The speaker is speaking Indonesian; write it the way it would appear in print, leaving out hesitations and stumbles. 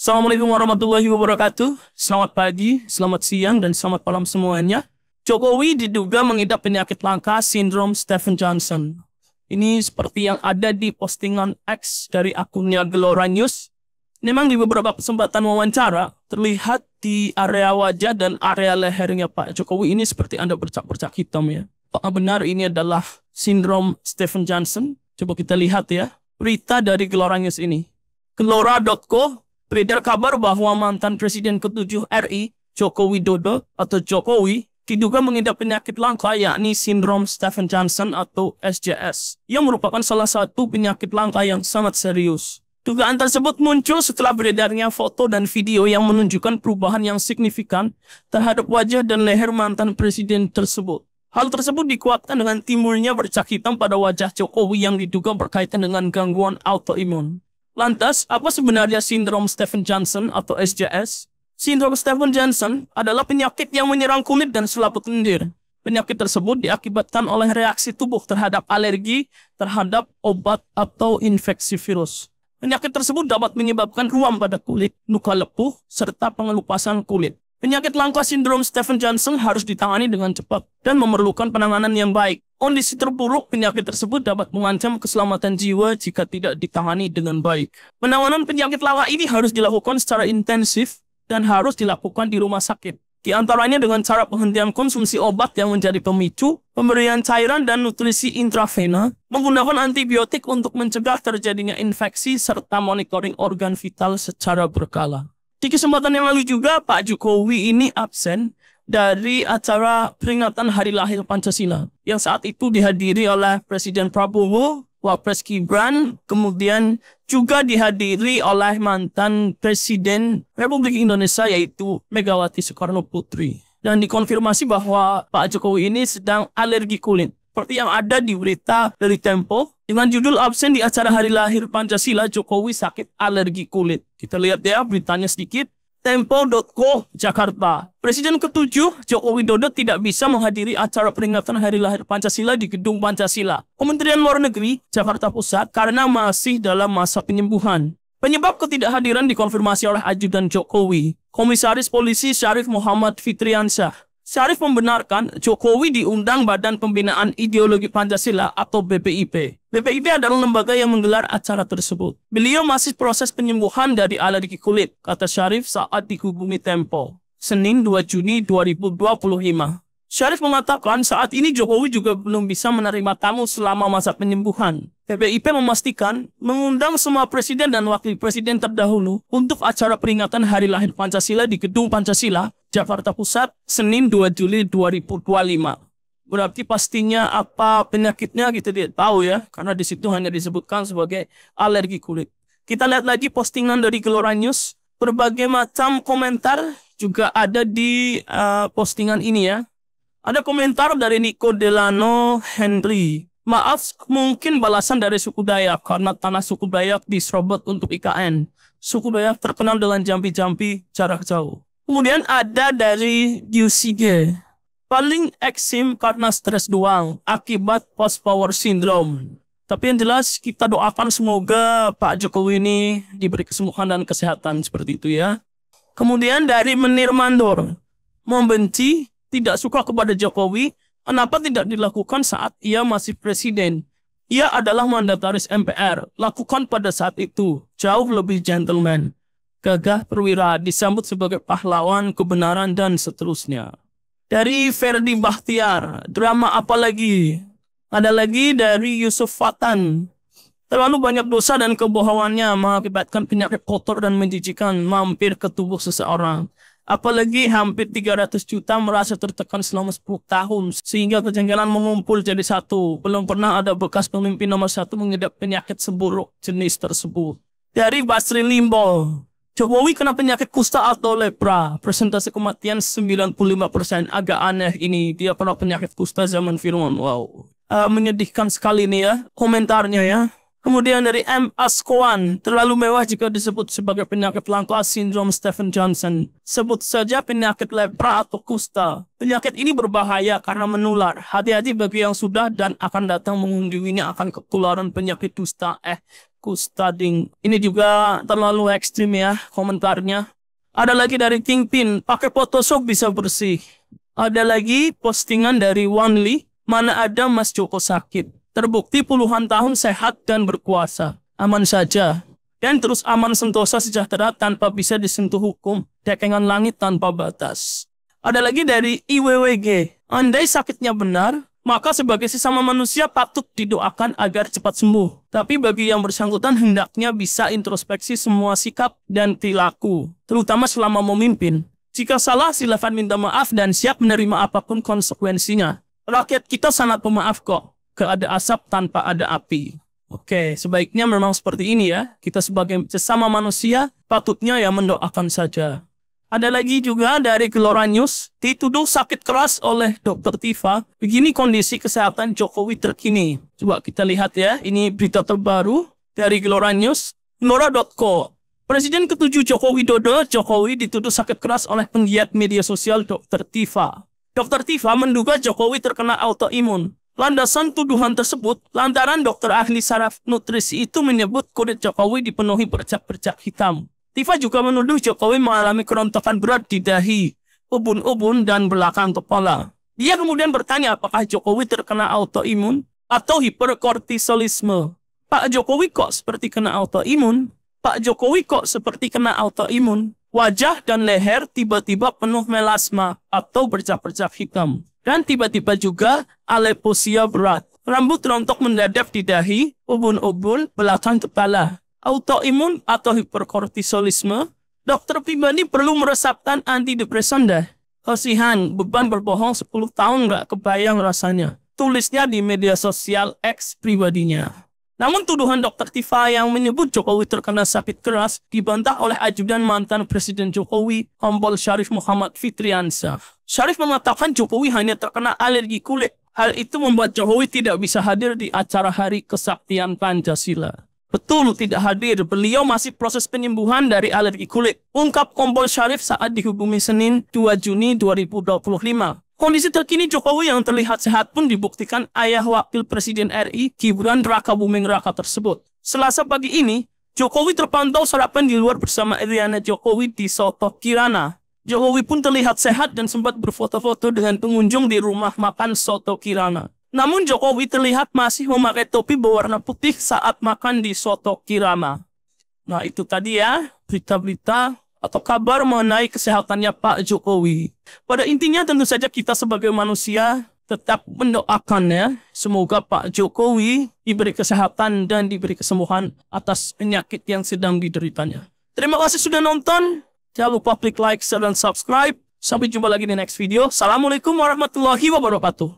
Assalamualaikum warahmatullahi wabarakatuh. Selamat pagi, selamat siang, dan selamat malam semuanya. Jokowi diduga mengidap penyakit langka sindrom Stephen Johnson. Ini seperti yang ada di postingan X dari akunnya Gelora News. Memang di beberapa kesempatan wawancara, terlihat di area wajah dan area lehernya Pak Jokowi ini seperti ada bercak-bercak hitam ya. Apakah benar ini adalah sindrom Stephen Johnson? Coba kita lihat ya. Berita dari Gelora News ini. Gelora.co beredar kabar bahwa mantan Presiden ke-7 RI, Joko Widodo atau Jokowi, diduga mengidap penyakit langka yakni sindrom Stephen Johnson atau SJS, yang merupakan salah satu penyakit langka yang sangat serius. Dugaan tersebut muncul setelah beredarnya foto dan video yang menunjukkan perubahan yang signifikan terhadap wajah dan leher mantan presiden tersebut. Hal tersebut dikuatkan dengan timbulnya bercak hitam pada wajah Jokowi yang diduga berkaitan dengan gangguan autoimun. Lantas, apa sebenarnya sindrom Stephen Johnson atau SJS? Sindrom Stephen Johnson adalah penyakit yang menyerang kulit dan selaput lendir. Penyakit tersebut diakibatkan oleh reaksi tubuh terhadap alergi terhadap obat atau infeksi virus. Penyakit tersebut dapat menyebabkan ruam pada kulit, luka lepuh, serta pengelupasan kulit. Penyakit langka sindrom Stephen Johnson harus ditangani dengan cepat dan memerlukan penanganan yang baik. Kondisi terburuk penyakit tersebut dapat mengancam keselamatan jiwa jika tidak ditangani dengan baik. Penanganan penyakit langka ini harus dilakukan secara intensif dan harus dilakukan di rumah sakit. Di antaranya dengan cara penghentian konsumsi obat yang menjadi pemicu, pemberian cairan dan nutrisi intravena, menggunakan antibiotik untuk mencegah terjadinya infeksi, serta monitoring organ vital secara berkala. Di kesempatan yang lalu juga, Pak Jokowi ini absen dari acara peringatan Hari Lahir Pancasila yang saat itu dihadiri oleh Presiden Prabowo, Wapres Gibran, kemudian juga dihadiri oleh mantan Presiden Republik Indonesia yaitu Megawati Soekarno Putri. Dan dikonfirmasi bahwa Pak Jokowi ini sedang alergi kulit. Seperti yang ada di berita dari Tempo, dengan judul absen di acara Hari Lahir Pancasila, Jokowi sakit alergi kulit. Kita lihat ya beritanya sedikit. Tempo.co Jakarta. Presiden ke-7 Joko Widodo tidak bisa menghadiri acara peringatan Hari Lahir Pancasila di Gedung Pancasila, Kementerian Luar Negeri, Jakarta Pusat karena masih dalam masa penyembuhan. Penyebab ketidakhadiran dikonfirmasi oleh ajudan Jokowi, Komisaris Polisi Syarif Muhammad Fitriansyah. Syarif membenarkan Jokowi diundang Badan Pembinaan Ideologi Pancasila atau BPIP. BPIP adalah lembaga yang menggelar acara tersebut. Beliau masih proses penyembuhan dari alergi kulit, kata Syarif saat dihubungi Tempo, Senin 2 Juni 2025. Syarif mengatakan saat ini Jokowi juga belum bisa menerima tamu selama masa penyembuhan. BPIP memastikan mengundang semua presiden dan wakil presiden terdahulu untuk acara peringatan Hari Lahir Pancasila di Gedung Pancasila, Jakarta Pusat, Senin 2 Juli 2025. Berarti pastinya apa penyakitnya kita tidak tahu ya, karena di situ hanya disebutkan sebagai alergi kulit. Kita lihat lagi postingan dari Gelora News. Berbagai macam komentar juga ada di postingan ini ya. Ada komentar dari Nico Delano Henry. Maaf, mungkin balasan dari suku Dayak karena tanah suku Dayak diserobot untuk IKN. Suku Dayak terkenal dengan jampi-jampi jarak jauh. Kemudian ada dari UCG. Paling eksim karena stres doang akibat post-power syndrome. Tapi yang jelas kita doakan semoga Pak Jokowi ini diberi kesembuhan dan kesehatan seperti itu ya. Kemudian dari Menir Mandor. Membenci, tidak suka kepada Jokowi, kenapa tidak dilakukan saat ia masih presiden? Ia adalah mandataris MPR, lakukan pada saat itu, jauh lebih gentleman. Gagah perwira, disambut sebagai pahlawan, kebenaran, dan seterusnya. Dari Ferdi Bahtiar, drama apa lagi? Ada lagi dari Yusuf Fatan. Terlalu banyak dosa dan kebohongannya mengakibatkan penyakit kotor dan menjijikan mampir ke tubuh seseorang. Apalagi hampir 300 juta merasa tertekan selama 10 tahun sehingga kejanggalan mengumpul jadi satu. Belum pernah ada bekas pemimpin nomor 1 mengidap penyakit seburuk jenis tersebut. Dari Basri Limbo. Jokowi kena penyakit kusta atau lepra. Persentase kematian 95%. Agak aneh ini. Dia pernah penyakit kusta zaman Firman. Wow. Menyedihkan sekali nih ya komentarnya ya. Kemudian dari M. Askoan, terlalu mewah jika disebut sebagai penyakit langka sindrom Stephen Johnson. Sebut saja penyakit lepra atau kusta. Penyakit ini berbahaya karena menular. Hati-hati bagi yang sudah dan akan datang mengunjunginya akan ketularan penyakit aku studying. Ini juga terlalu ekstrim ya komentarnya. Ada lagi dari Kingpin, pakai Photoshop bisa bersih. Ada lagi postingan dari Wanli, mana ada Mas Joko sakit. Terbukti puluhan tahun sehat dan berkuasa. Aman saja. Dan terus aman sentosa sejahtera tanpa bisa disentuh hukum. Dekengan langit tanpa batas. Ada lagi dari IWWG. Andai sakitnya benar, maka sebagai sesama manusia patut didoakan agar cepat sembuh. Tapi bagi yang bersangkutan hendaknya bisa introspeksi semua sikap dan perilaku. Terutama selama memimpin. Jika salah, silakan minta maaf dan siap menerima apapun konsekuensinya. Rakyat kita sangat pemaaf kok. Gak ada asap tanpa ada api. Oke, sebaiknya memang seperti ini ya. Kita sebagai sesama manusia, patutnya ya mendoakan saja. Ada lagi juga dari Gelora News, dituduh sakit keras oleh Dr. Tifa. Begini kondisi kesehatan Jokowi terkini. Coba kita lihat ya, ini berita terbaru dari Gelora News. Gelora.co. Presiden ke-7 Joko Widodo, Jokowi dituduh sakit keras oleh penggiat media sosial Dr. Tifa. Dr. Tifa menduga Jokowi terkena autoimun. Landasan tuduhan tersebut, lantaran dokter ahli saraf nutrisi itu menyebut kulit Jokowi dipenuhi bercak-bercak hitam. Tifa juga menuduh Jokowi mengalami kerontokan berat di dahi, ubun-ubun, dan belakang kepala. Dia kemudian bertanya apakah Jokowi terkena autoimun atau hiperkortisolisme. Pak Jokowi kok seperti kena autoimun? Pak Jokowi kok seperti kena autoimun? Wajah dan leher tiba-tiba penuh melasma atau bercak-bercak hitam. Dan tiba-tiba juga alopecia berat. Rambut rontok mendadak di dahi, ubun-ubun, belakang kepala. Autoimun atau hiperkortisolisme, dokter pribadi perlu meresapkan antidepresan dah. Kasihan, beban berbohong 10 tahun nggak kebayang rasanya. Tulisnya di media sosial X pribadinya. Namun tuduhan Dr. Tifa yang menyebut Jokowi terkena sakit keras dibantah oleh ajudan mantan Presiden Jokowi, Kompol Syarif Muhammad Fitriansyah. Syarif mengatakan Jokowi hanya terkena alergi kulit. Hal itu membuat Jokowi tidak bisa hadir di acara Hari Kesaktian Pancasila. Betul tidak hadir, beliau masih proses penyembuhan dari alergi kulit. Ungkap Kompol Syarif saat dihubungi Senin 2 Juni 2025. Kondisi terkini Jokowi yang terlihat sehat pun dibuktikan ayah Wakil Presiden RI, Gibran Rakabuming Raka tersebut. Selasa pagi ini, Jokowi terpantau sarapan di luar bersama Iryana Jokowi di Soto Kirana. Jokowi pun terlihat sehat dan sempat berfoto-foto dengan pengunjung di rumah makan Soto Kirana. Namun Jokowi terlihat masih memakai topi berwarna putih saat makan di Soto Kirana. Nah itu tadi ya, berita-berita atau kabar mengenai kesehatannya Pak Jokowi. Pada intinya tentu saja kita sebagai manusia tetap mendoakan ya. Semoga Pak Jokowi diberi kesehatan dan diberi kesembuhan atas penyakit yang sedang dideritanya. Terima kasih sudah nonton. Jangan lupa klik like, share, dan subscribe. Sampai jumpa lagi di next video. Assalamualaikum warahmatullahi wabarakatuh.